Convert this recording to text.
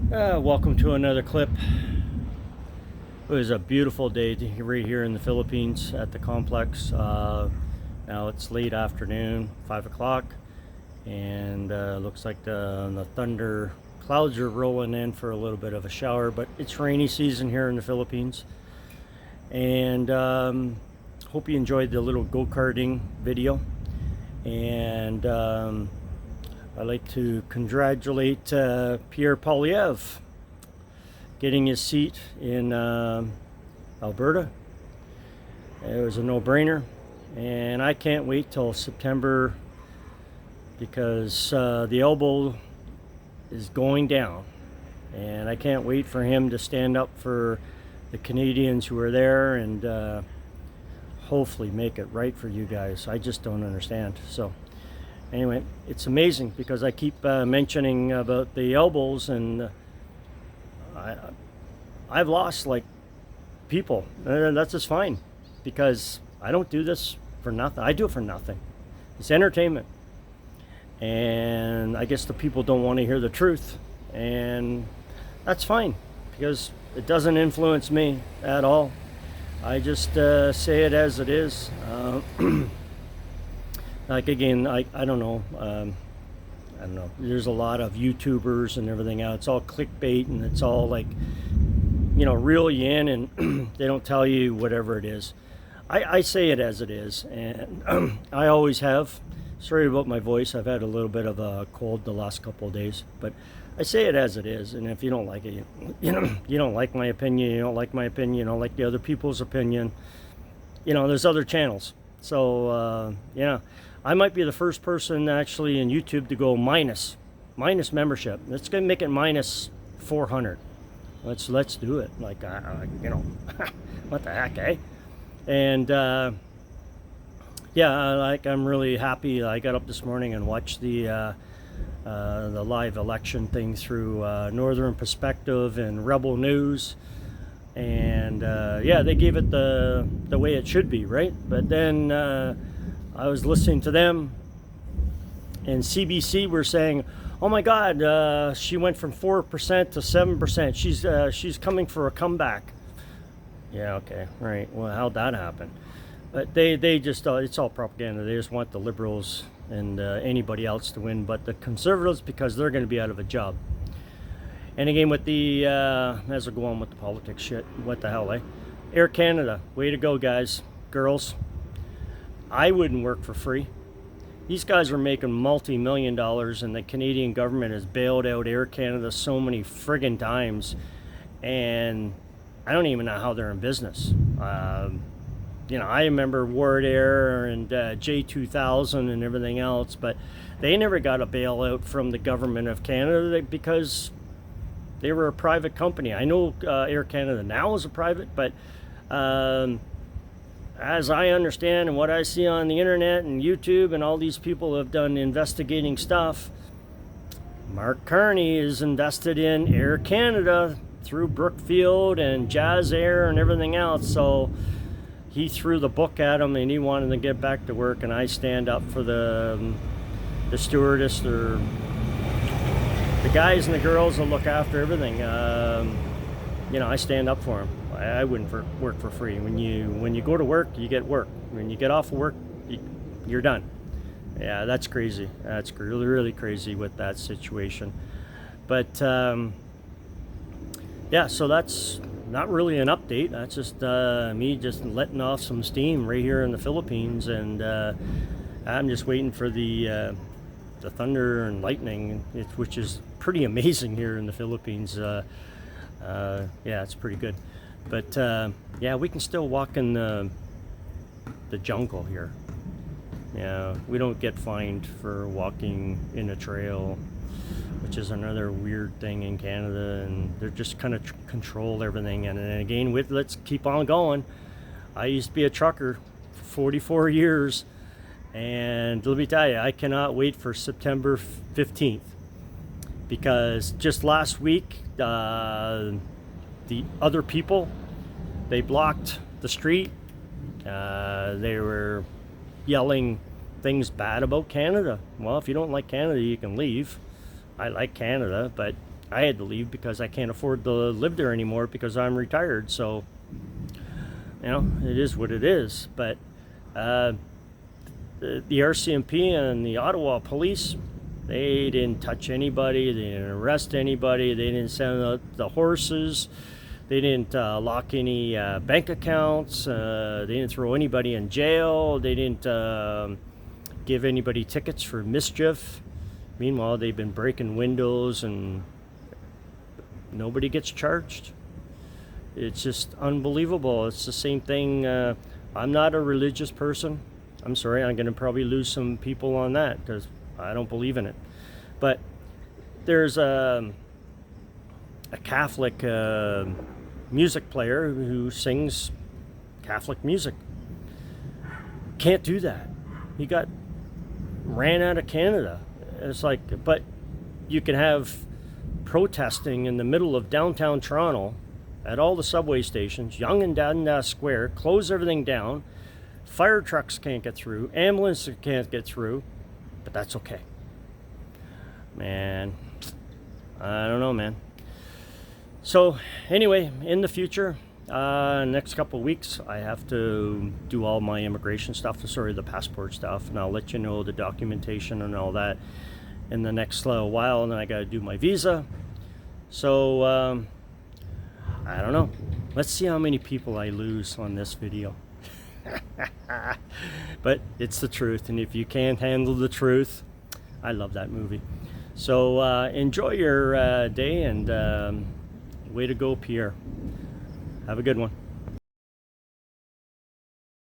Welcome to another clip. It was a beautiful day right here in the Philippines at the complex. Now it's late afternoon, 5 o'clock, and looks like the thunder clouds are rolling in for a little bit of a shower, but it's rainy season here in the Philippines. And hope you enjoyed the little go-karting video. And I'd like to congratulate Pierre Poilievre getting his seat in Alberta. It was a no-brainer, and I can't wait till September because the elbow is going down, and I can't wait for him to stand up for the Canadians who are there and hopefully make it right for you guys. I just don't understand. So anyway, it's amazing because I keep mentioning about the elbows, and I've lost like people. That's just fine because I don't do this for nothing. I do it for nothing. It's entertainment, and I guess the people don't want to hear the truth, and that's fine because it doesn't influence me at all. I just say it as it is. Like again, I don't know. I don't know. There's a lot of YouTubers and everything else. It's all clickbait, and it's all like, reel you in, and they don't tell you whatever it is. I say it as it is, and I always have. Sorry about my voice. I've had a little bit of a cold the last couple of days, but I say it as it is. And if you don't like it, you don't like my opinion. You don't like my opinion. You don't like the other people's opinion. There's other channels. So I might be the first person actually in YouTube to go minus membership. Let's go make it minus 400. Let's do it. Like what the heck, eh? And I'm really happy. I got up this morning and watched the live election thing through Northern Perspective and Rebel News, and they gave it the way it should be, right? But then I was listening to them, and CBC were saying, "Oh my God, she went from 4% to 7%. She's coming for a comeback." Yeah, okay, right. Well, how'd that happen? But they just it's all propaganda. They just want the Liberals and anybody else to win, but the Conservatives, because they're going to be out of a job. And again, with the as I go on with the politics shit, what the hell, eh? Air Canada, way to go, guys, girls. I wouldn't work for free. These guys are making multi-million dollars, and the Canadian government has bailed out Air Canada so many friggin' times, and I don't even know how they're in business. I remember Ward Air and J2000 and everything else, but they never got a bailout from the government of Canada because they were a private company. I know Air Canada now is a private, but as I understand and what I see on the internet and YouTube and all these people have done investigating stuff, Mark Carney is invested in Air Canada through Brookfield and Jazz Air and everything else. So he threw the book at him, and he wanted to get back to work, and I stand up for the stewardess, or the guys and the girls that look after everything. I stand up for them. I wouldn't work for free. When you go to work, you get work. When you get off of work, you're done. Yeah, that's crazy. That's really, really crazy with that situation. But so that's not really an update. That's just me just letting off some steam right here in the Philippines, and I'm just waiting for the thunder and lightning, which is pretty amazing here in the Philippines. It's pretty good. But we can still walk in the jungle here. Yeah, we don't get fined for walking in a trail, which is another weird thing in Canada, and they're just kind of control everything. And then again, let's keep on going. I used to be a trucker for 44 years, and let me tell you, I cannot wait for September 15th, because just last week, the other people, they blocked the street. They were yelling things bad about Canada. Well, if you don't like Canada, you can leave. I like Canada, but I had to leave because I can't afford to live there anymore because I'm retired. So, you know, it is what it is. But the RCMP and the Ottawa police, they didn't touch anybody. They didn't arrest anybody. They didn't send out the horses. They didn't lock any bank accounts. They didn't throw anybody in jail. They didn't give anybody tickets for mischief. Meanwhile, they've been breaking windows and nobody gets charged. It's just unbelievable. It's the same thing. I'm not a religious person. I'm sorry, I'm going to probably lose some people on that because I don't believe in it. But there's a Catholic music player who sings Catholic music. Can't do that. He got ran out of Canada. It's like, but you can have protesting in the middle of downtown Toronto at all the subway stations, Yonge and Dundas Square, close everything down. Fire trucks can't get through, ambulances can't get through, but that's okay. Man, I don't know, man. So anyway, in the future, next couple of weeks, I have to do all my immigration stuff, the passport stuff, and I'll let you know the documentation and all that in the next little while, and then I got to do my visa. So I don't know. Let's see how many people I lose on this video. But it's the truth, and if you can't handle the truth, I love that movie. So enjoy your day, and way to go, Pierre. Have a good one.